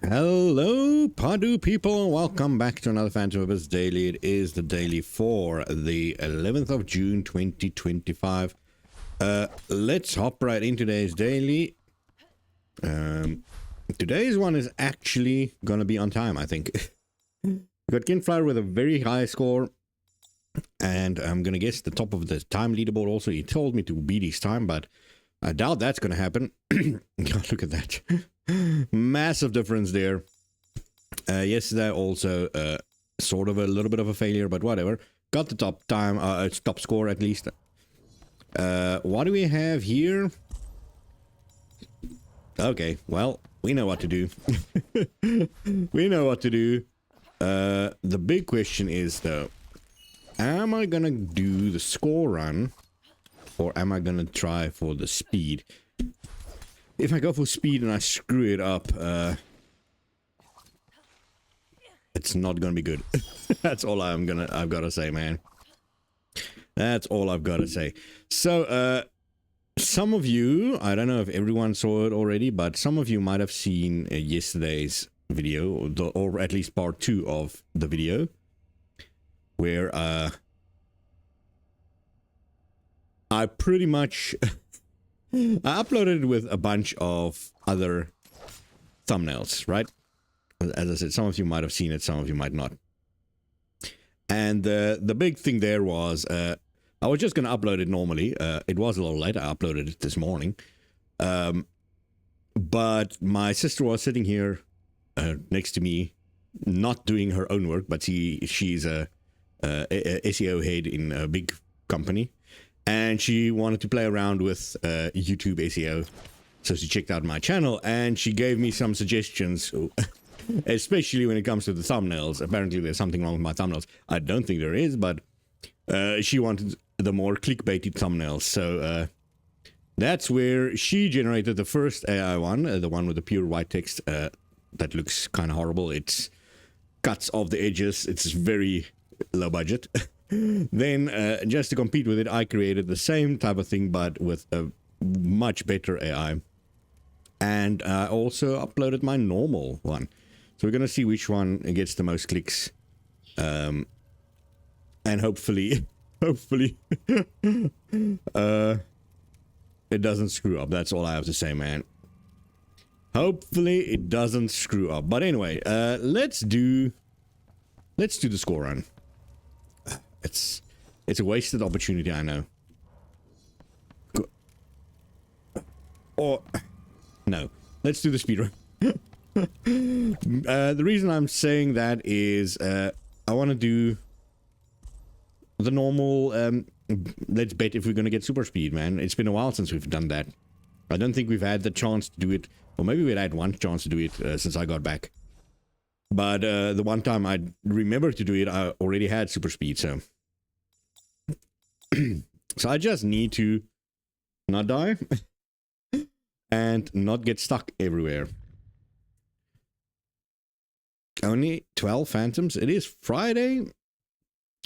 Hello, Padu people, welcome back to another Phantom of Us Daily. It is the daily for the 11th of June 2025. Let's hop right in today's daily. Today's one is actually gonna be on time, I think. We got Kenflyer with a very high score, and I'm gonna guess the top of the time leaderboard also. He told me to beat his time, but I doubt that's gonna happen. God, look at that. Massive difference there. Yesterday also sort of a little bit of a failure, but whatever. Got the top time, top score at least. What do we have here? Okay, well, we know what to do. We know what to do. The big question is though, am I gonna do the score run or am I gonna try for the speed? If I go for speed and I screw it up, it's not gonna be good. That's all I've gotta say, man. That's all I've gotta say. So, some of you, I don't know if everyone saw it already, but some of you might have seen yesterday's video, or at least part 2 of the video, where I pretty much I uploaded it with a bunch of other thumbnails, right? As I said, some of you might have seen it, some of you might not. And the big thing there was, I was just going to upload it normally. It was a little late. I uploaded it this morning. But my sister was sitting here next to me, not doing her own work, but she's a SEO head in a big company. And she wanted to play around with YouTube SEO. So she checked out my channel and she gave me some suggestions, especially when it comes to the thumbnails. Apparently there's something wrong with my thumbnails. I don't think there is, but she wanted the more clickbaity thumbnails. So that's where she generated the first AI one, the one with the pure white text that looks kind of horrible. It cuts off the edges. It's very low budget. Then, just to compete with it, I created the same type of thing, but with a much better AI. And I also uploaded my normal one. So we're going to see which one gets the most clicks. And hopefully, it doesn't screw up. That's all I have to say, man. Hopefully, it doesn't screw up. But anyway, let's do the score run. It's a wasted opportunity, I know. Or no, let's do the speedrun. The reason I'm saying that is I want to do the normal. Let's bet if we're gonna get super speed, man. It's been a while since we've done that. I don't think we've had the chance to do it, or maybe we'd had one chance to do it since I got back. But the one time I remember to do it, I already had super speed, so. So I just need to not die and not get stuck everywhere. Only 12 phantoms. It is Friday,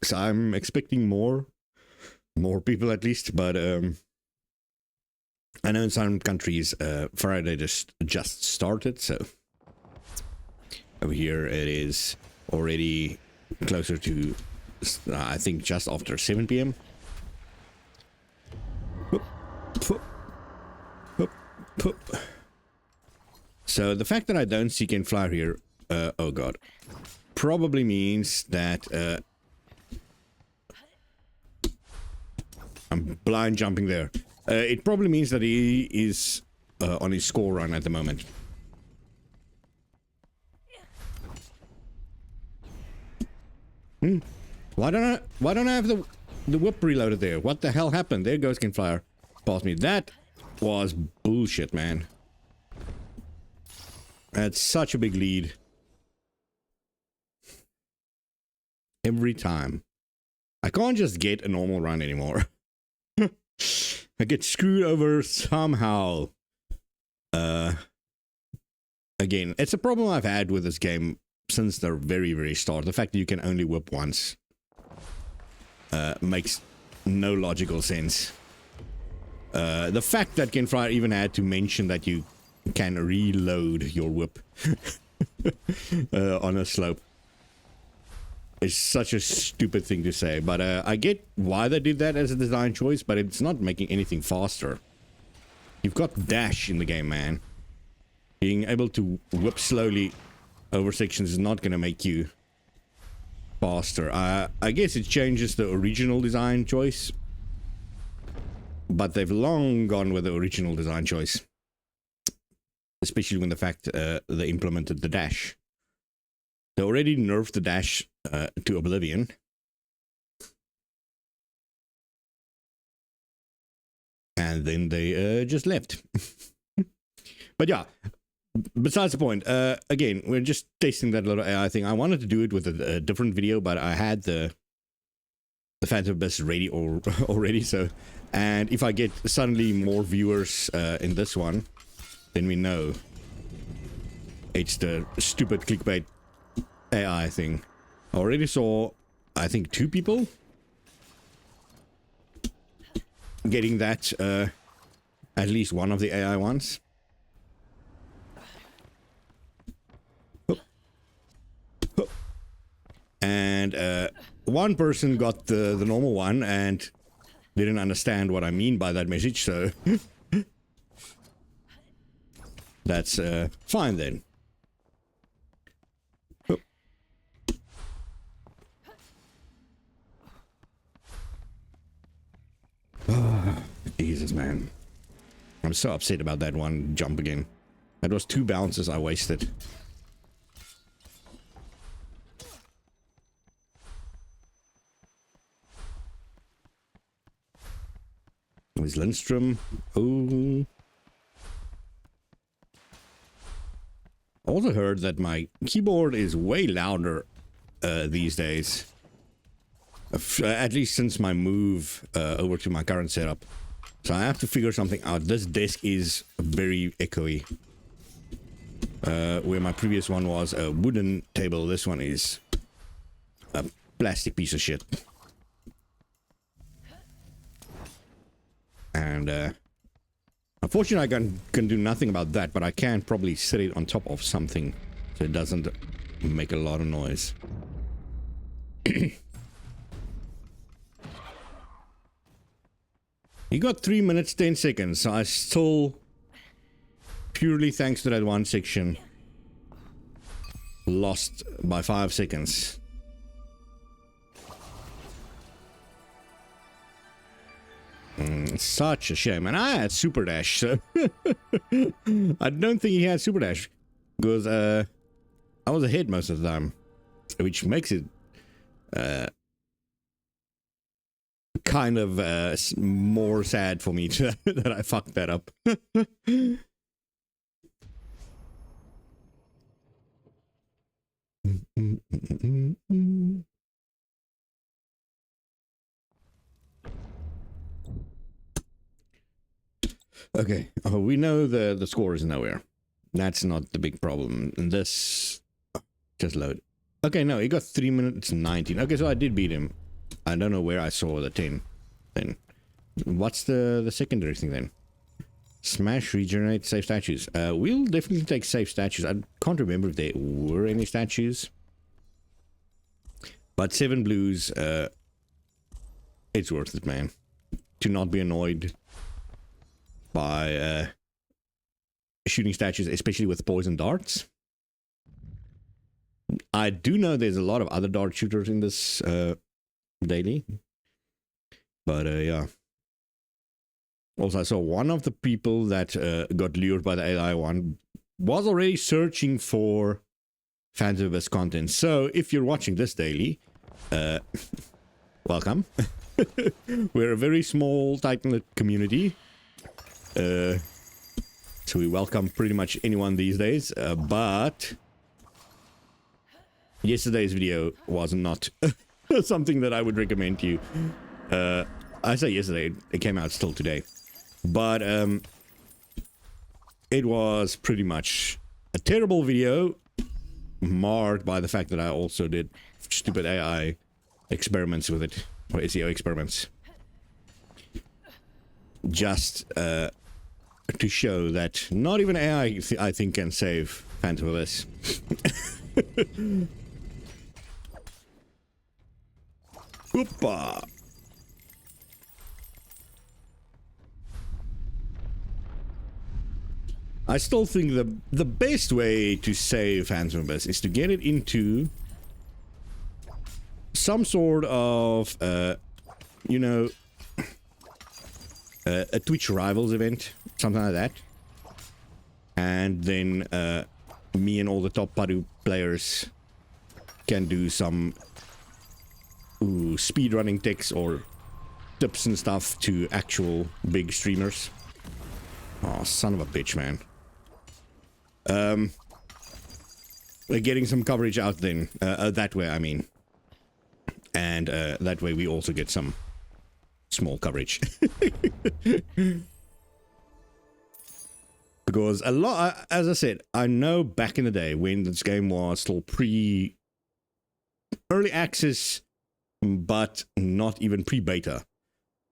so I'm expecting more people at least. But I know in some countries Friday just started, so over here it is already closer to I think just after 7 p.m. So the fact that I don't see Kenflyer here, oh god, probably means that I'm blind jumping there. It probably means that he is on his score run at the moment. Why don't I have the whip reloaded there? What the hell happened? There goes Kenflyer. Past me. That was bullshit, man. That's such a big lead. Every time. I can't just get a normal run anymore. I get screwed over somehow. Again, it's a problem I've had with this game since the very, very start. The fact that you can only whip once makes no logical sense. The fact that Kenflyer even had to mention that you can reload your whip on a slope. It's such a stupid thing to say, but I get why they did that as a design choice, but it's not making anything faster. You've got dash in the game, man. Being able to whip slowly over sections is not going to make you faster. I guess it changes the original design choice, but they've long gone with the original design choice, especially when the fact they implemented the dash. They already nerfed the dash to oblivion. And then they just left. But yeah, besides the point, again, we're just testing that little AI thing. I wanted to do it with a different video, but I had the Phantom Abyss ready already. So, and if I get suddenly more viewers in this one, then we know it's the stupid clickbait AI thing. I already saw, I think, 2 people getting that, at least one of the AI ones. And one person got the normal one and didn't understand what I mean by that message, so that's fine then. Oh, Jesus, man. I'm so upset about that one jump again. That was 2 bounces I wasted. There's Lindstrom. Oh. I also heard that my keyboard is way louder these days. At least since my move over to my current setup. So I have to figure something out. This desk is very echoey. Where my previous one was a wooden table, this one is a plastic piece of shit. And unfortunately I can do nothing about that, but I can probably set it on top of something so it doesn't make a lot of noise. You got 3 minutes 10 seconds. I still, purely thanks to that one section, lost by 5 seconds. Such a shame. And I had super dash, so I don't think he had super dash because I was ahead most of the time, which makes it kind of more sad for me that I fucked that up. Okay, we know the score is nowhere. That's not the big problem. And this, just load. Okay, no, he got 3 minutes 19. Okay, so I did beat him. I don't know where I saw the 10 then. What's the secondary thing then? Smash, regenerate, save statues. We'll definitely take save statues. I can't remember if there were any statues. But 7 blues, it's worth it, man. To not be annoyed by shooting statues, especially with poison darts. I do know there's a lot of other dart shooters in this daily. But yeah. Also, I saw one of the people that got lured by the AI one was already searching for Phantom Abyss content. So if you're watching this daily, welcome. We're a very small, tight-knit community. So we welcome pretty much anyone these days. But yesterday's video was not something that I would recommend to you. I say yesterday, it came out still today. But it was pretty much a terrible video, marred by the fact that I also did stupid AI experiments with it, or SEO experiments. Just to show that not even AI, I think, can save Phantom Abyss. Whoopa! I still think the best way to save Phantom Abyss is to get it into some sort of, you know, a Twitch Rivals event, something like that. And then me and all the top Padu players can do some speedrunning tips or tips and stuff to actual big streamers. Oh, son of a bitch, man. We're getting some coverage out then, that way, I mean. And that way we also get some small coverage. Because a lot, as I said, I know back in the day when this game was still early access, but not even pre-beta,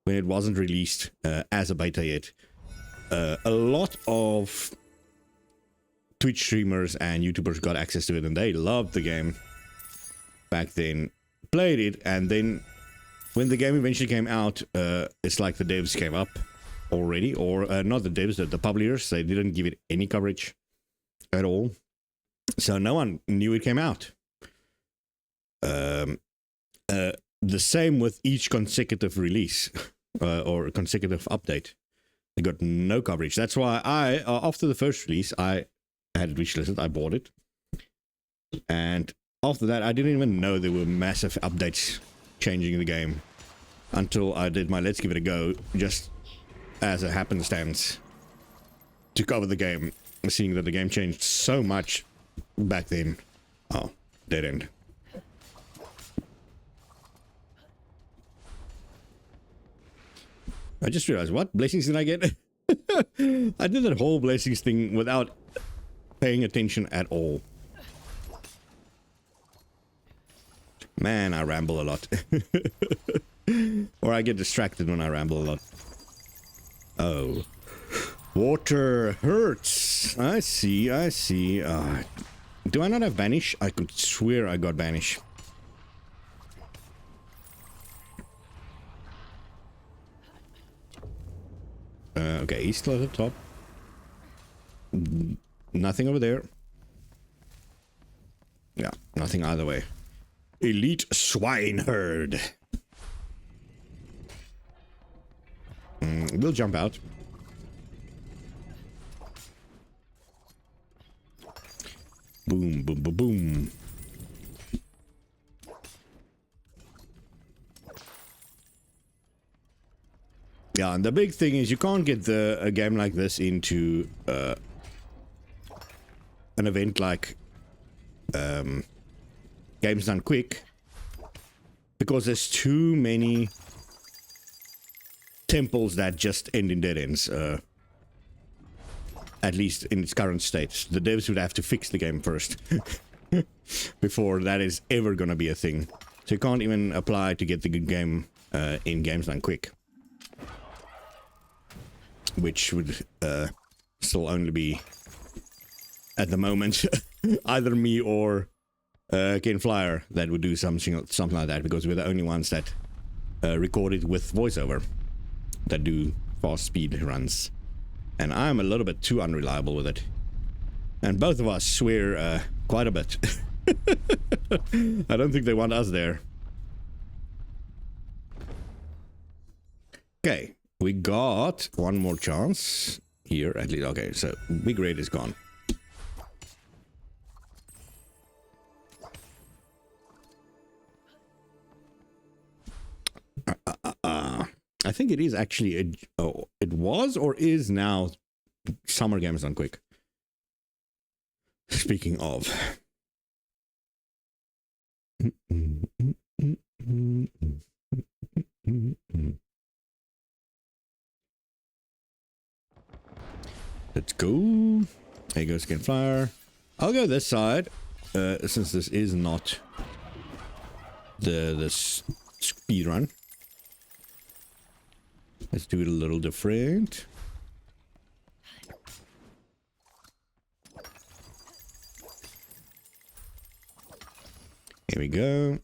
when it wasn't released as a beta yet, a lot of Twitch streamers and YouTubers got access to it, and they loved the game back then, played it, and then when the game eventually came out, it's like the devs came up already, or not the devs, the publishers, they didn't give it any coverage at all, so no one knew it came out. The same with each consecutive release or consecutive update. They got no coverage. That's why I, after the first release, I had it wishlisted, I bought it. And after that, I didn't even know there were massive updates changing the game until I did my Let's Give It a Go, just as a happenstance, to cover the game, seeing that the game changed so much back then. Oh, dead end. I just realized, what blessings did I get? I did that whole blessings thing without paying attention at all. Man, I ramble a lot. Or I get distracted when I ramble a lot. Oh. Water hurts. I see, I see. Do I not have Banish? I could swear I got Banish. Okay, he's still at the top. Nothing over there. Yeah, nothing either way. Elite Swineherd. We'll jump out. Boom, boom, boom, boom. Yeah, and the big thing is you can't get a game like this into an event like Games Done Quick, because there's too many temples that just end in dead ends, at least in its current state. The devs would have to fix the game first before that is ever going to be a thing. So you can't even apply to get the good game in Games Done Quick, which would still only be, at the moment, either me or Kenflyer that would do something like that, because we're the only ones that record it with voiceover, that do fast speed runs. And I'm a little bit too unreliable with it. And both of us swear quite a bit. I don't think they want us there. Okay, we got one more chance here at least. Okay, so Big Red is gone. I think it is actually it was or is now Summer Games Done Quick. Speaking of. Let's go. There goes Kenflyer. I'll go this side, since this is not the speed run. Let's do it a little different. Here we go.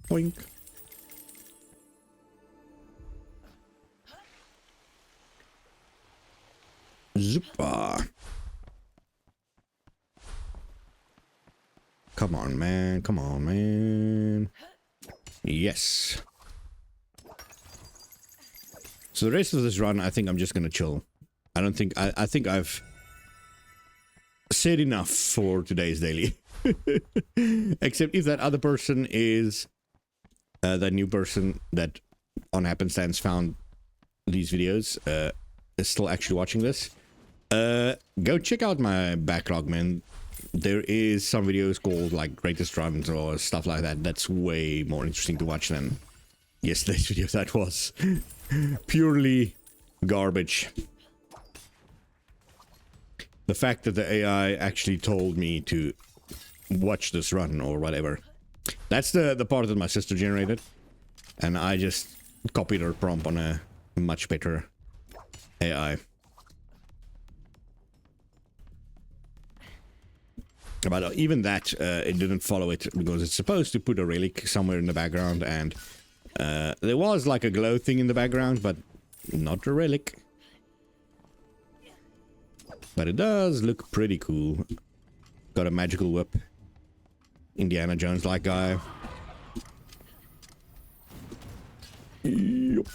Boink. Zupa. Come on, man. Come on, man. Yes. So the rest of this run, I think I'm just gonna chill. I think I've said enough for today's daily. Except if that other person is that new person that on happenstance found these videos is still actually watching this. Go check out my backlog, man. There is some videos called like greatest runs or stuff like that. That's way more interesting to watch than yesterday's video. That was purely garbage. The fact that the AI actually told me to watch this run or whatever. That's the part that my sister generated. And I just copied her prompt on a much better AI. But even that, it didn't follow it because it's supposed to put a relic somewhere in the background, and there was like a glow thing in the background, but not a relic. But it does look pretty cool. Got a magical whip. Indiana Jones-like guy. Yep.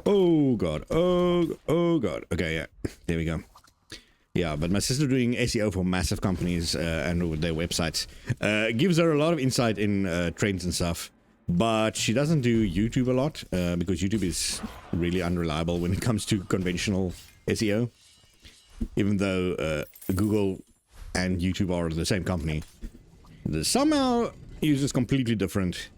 Oh god, oh god. Okay, yeah, there we go. Yeah, but my sister doing SEO for massive companies and with their websites gives her a lot of insight in trends and stuff. But she doesn't do YouTube a lot because YouTube is really unreliable when it comes to conventional SEO. Even though Google and YouTube are the same company, they somehow uses completely different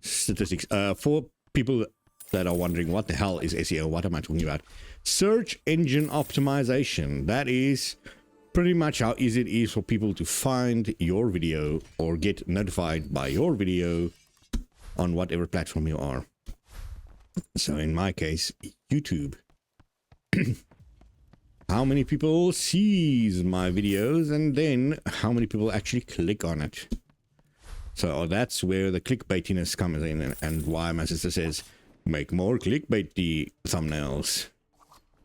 statistics. For people that are wondering what the hell is SEO, what am I talking about? Search engine optimization. That is pretty much how easy it is for people to find your video or get notified by your video on whatever platform you are. So in my case, YouTube. How many people sees my videos and then how many people actually click on it. So that's where the clickbaitiness comes in, and why my sister says, make more clickbaity thumbnails.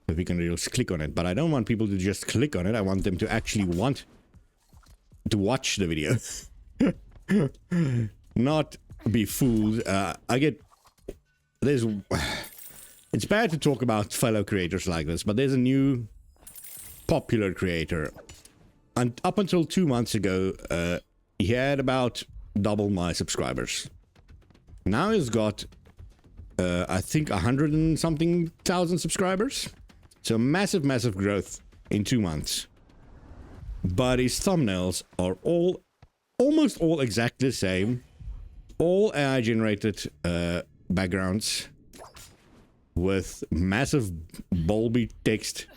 If we can just click on it. But I don't want people to just click on it. I want them to actually want to watch the video. Not be fooled. It's bad to talk about fellow creators like this, but there's a new popular creator. And up until 2 months ago, he had about double my subscribers. Now he's got, I think, 100 and something thousand subscribers. So massive, massive growth in 2 months. But his thumbnails are almost all exactly the same. All AI generated backgrounds with massive bulby text.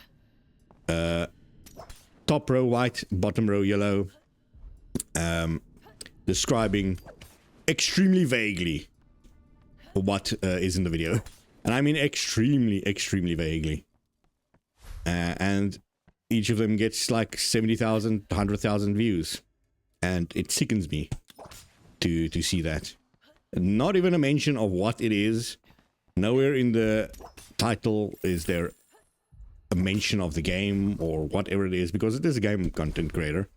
Top row white, bottom row yellow. Describing extremely vaguely what is in the video. And I mean extremely, extremely vaguely. And each of them gets like 70,000, 100,000 views. And it sickens me to see that. Not even a mention of what it is. Nowhere in the title is there a mention of the game or whatever it is, because it is a game content creator.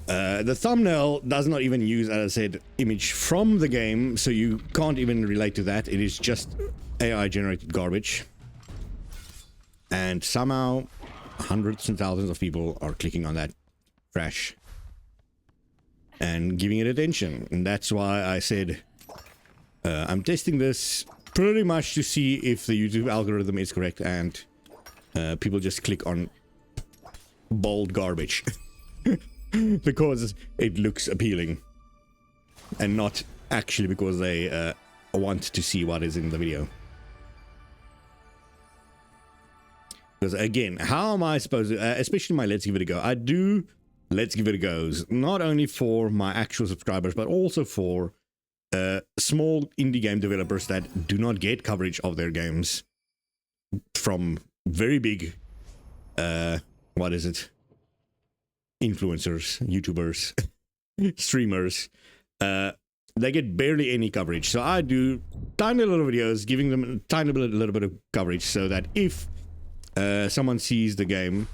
The thumbnail does not even use, as I said, image from the game, so you can't even relate to that. It is just AI generated garbage. And somehow hundreds and thousands of people are clicking on that trash and giving it attention. And that's why I said I'm testing this pretty much to see if the YouTube algorithm is correct and people just click on bold garbage because it looks appealing and not actually because they want to see what is in the video. Because again, how am I supposed to, especially my Let's Give It a Go, I do Let's Give It a Go's, not only for my actual subscribers, but also for small indie game developers that do not get coverage of their games from very big, what is it? Influencers, YouTubers, streamers. They get barely any coverage. So I do tiny little videos giving them a tiny little bit of coverage so that if someone sees the game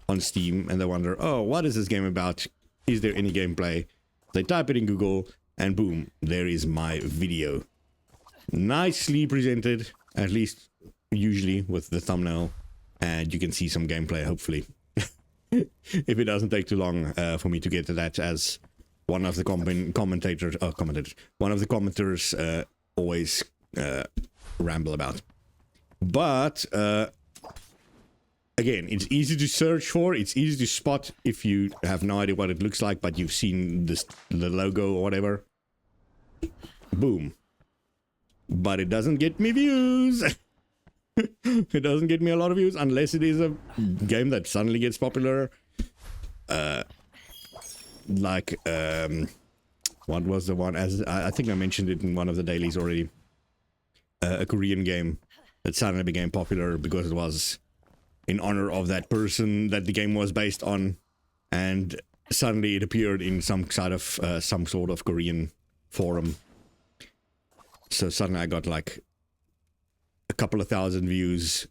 on Steam and they wonder, oh, what is this game about? Is there any gameplay? They type it in Google and boom, there is my video. Nicely presented, at least usually with the thumbnail, and you can see some gameplay hopefully. If it doesn't take too long for me to get to that, as one of the commentators, one of the commenters always ramble about. But again, it's easy to search for, it's easy to spot if you have no idea what it looks like, but you've seen the logo or whatever. Boom. But it doesn't get me views. It doesn't get me a lot of views unless it is a game that suddenly gets popular. Like, what was the one? As I think I mentioned it in one of the dailies already. A Korean game that suddenly became popular because it was in honor of that person that the game was based on, and suddenly it appeared in some sort of Korean forum. So suddenly I got like a couple of thousand views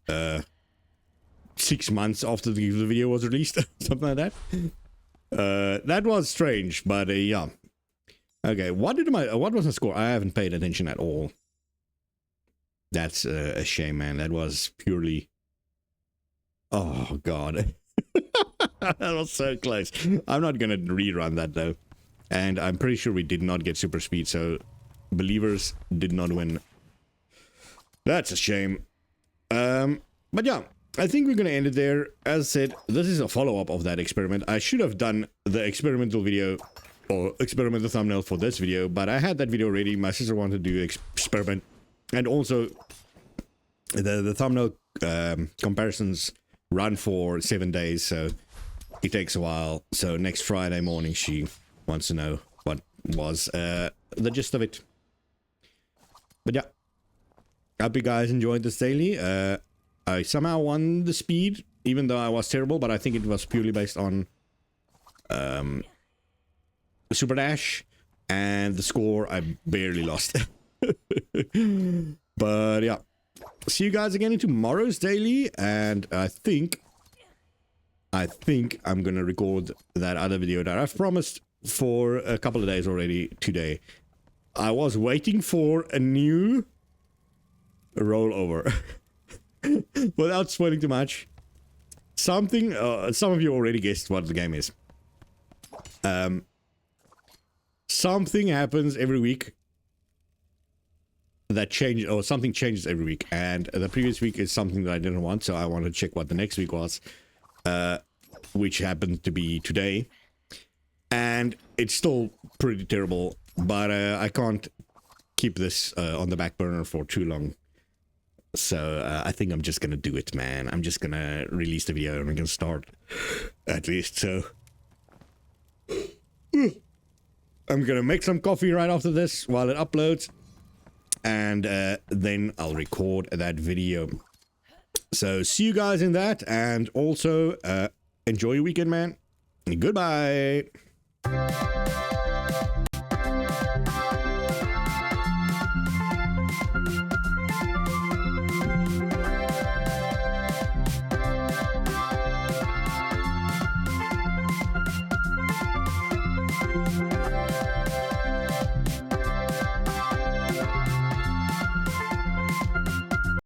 6 months after the video was released. Something like that. That was strange, but yeah. Okay, what was the score? I haven't paid attention at all. That's a shame, man. That was purely, oh god. That was so close. I'm not gonna rerun that though, and I'm pretty sure we did not get super speed, so Believers did not win. That's a shame. But yeah, I think we're gonna end it there. As I said, this is a follow-up of that experiment. I should have done the experimental video or experimental thumbnail for this video, but I had that video ready. My sister wanted to do experiment, and also the thumbnail comparisons run for 7 days, so it takes a while. So next Friday morning she wants to know what was the gist of it. But yeah, I hope you guys enjoyed this daily. I somehow won the speed, even though I was terrible, but I think it was purely based on Super Dash, and the score I barely lost. But yeah, see you guys again in tomorrow's daily, and I think I'm gonna record that other video that I've promised for a couple of days already today. I was waiting for a new rollover. Without spoiling too much, some of you already guessed what the game is. Something happens every week that something changes every week, and the previous week is something that I didn't want, so I wanted to check what the next week was, which happened to be today, and it's still pretty terrible, but I can't keep this on the back burner for too long. So I think I'm just gonna do it, man. I'm just gonna release the video and I'm gonna start, at least. So I'm gonna make some coffee right after this while it uploads, and then I'll record that video. So see you guys in that, and also enjoy your weekend, man. Goodbye.